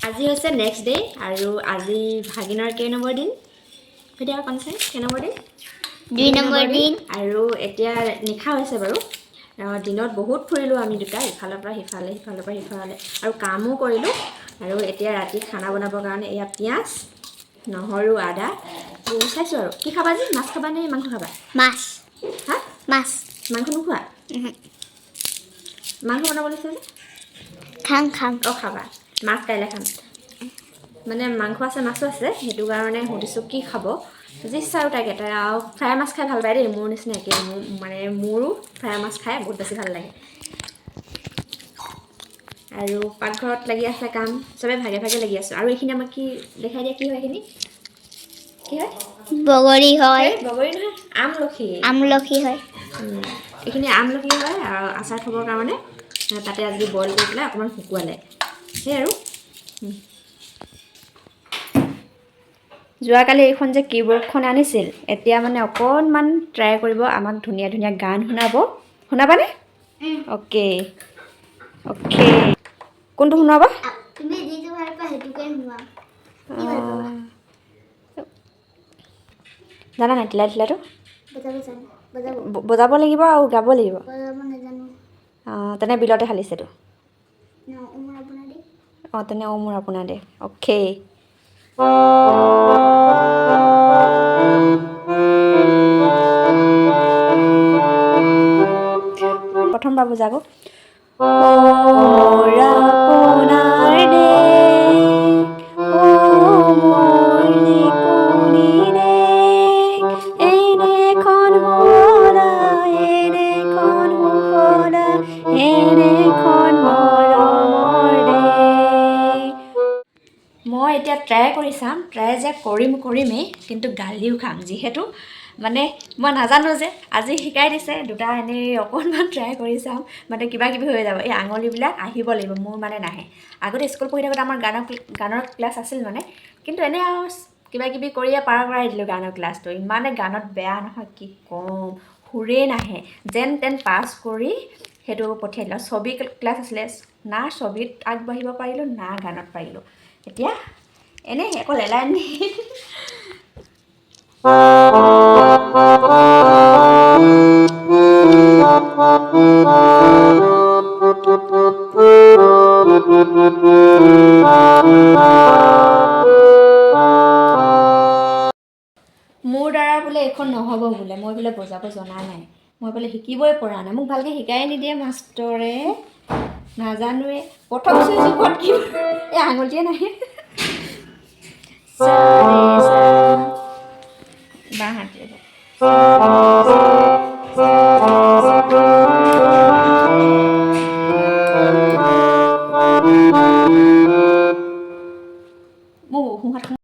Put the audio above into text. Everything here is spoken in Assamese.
আজি হৈছে নেক্সট ডে আৰু আজি ভাগিনৰ কেই নম্বৰ দিন এতিয়া কনচাই কেই নম্বৰ দিন 2 নম্বৰ দিন আৰু এতিয়া নিশা হৈছে বাৰু দিনত বহুত ফুৰিলোঁ আমি দুটা ইফালৰ পৰা সিফালে সিফালৰ পৰা সিফালে আৰু কামো কৰিলোঁ আৰু এতিয়া ৰাতি খানা বনাবৰ কাৰণে এয়া পিঁয়াজ নহৰু আদা চাইছোঁ আৰু কি খাবা আজি মাছ খাবা নে মাংস খাবা মাছ হা মাছ মাংস নোখোৱা মাংস বনাব লৈছে যে খাম অঁ খাবা মাছ কাইলৈ খাম মানে মাংস আছে মাছো আছে সেইটো কাৰণে সুধিছোঁ কি খাব যি ইচ্ছা আৰু তাকে আৰু ফ্ৰাই মাছ খাই ভাল পায় দেই মোৰ নিচিনা একে মানে মোৰো ফ্ৰাই মাছ খাই বহুত বেছি ভাল লাগে আৰু পাকঘৰত লাগি আছে কাম চবে ভাগে ভাগে লাগি আছোঁ আৰু এইখিনি আমাক কি দেখাই দিয়া কি হয় এইখিনি কি হয় বগৰী হয় বগৰী নহয় আমলখি হয় এইখিনি আমলখি হয় আৰু আচাৰ থ'বৰ কাৰণে তাতে আজি বইল কৰি পেলাই অকণমান শুকুৱালে সেই আৰু যোৱাকালি এইখন যে কীবৰ্ডখন আনিছিল এতিয়া মানে অকণমান ট্ৰাই কৰিব আমাক ধুনীয়া ধুনীয়া গান শুনাবানে অ'কে অ'কে কোনটো শুনাবা তুমি যিটো ভাল পোৱা সেইটোকে শুনোৱা জানা নাই তিলা তিলাটো বজাব বজাব লাগিব আৰু গাব লাগিব নাজানো তেনে বিলতে হালিছেতো উমৰ আপোনাৰ দি অঁ তেনে মোৰ আপোনাৰ দে অ'কে প্ৰথমবাৰ বুজাব মই এতিয়া ট্ৰাই কৰি চাম ট্ৰাই যে কৰিমেই কিন্তু গালিও খাম যিহেতু মানে মই নাজানো যে আজি শিকাই দিছে দুটা এনেই অকণমান ট্ৰাই কৰি চাম মানে কিবা কিবি হৈ যাব এই আঙুলিবিলাক আহিব লাগিব মোৰ মানে নাহে আগতে স্কুল পঢ়ি থাকোঁতে আমাৰ গানৰ ক্লাছ আছিল মানে কিন্তু এনেই আৰু কিবা কিবি কৰিয়ে পাৰ কৰাই দিলোঁ গানৰ ক্লাছটো ইমানে গানত বেয়া নহয় কি ক'ম সুৰেই নাহে যেন তেন পাছ কৰি সেইটো পঠিয়াই দিলোঁ ছবি ক্লাছ আছিলে না ছবিত আগবাঢ়িব পাৰিলোঁ না গানত পাৰিলোঁ এতিয়া এনেই অকল এলাইন মোৰ দ্বাৰা বোলে এইখন নহ'ব বোলে মই বোলে বজাব জনা নাই মই বোলে শিকিবই পৰা নাই মোক ভালকৈ শিকাই নিদিয়ে মাষ্টৰে নাজানোৱে প্ৰথম জোখত কি এই আঙুলিয়ে নাহে বাঁহাতে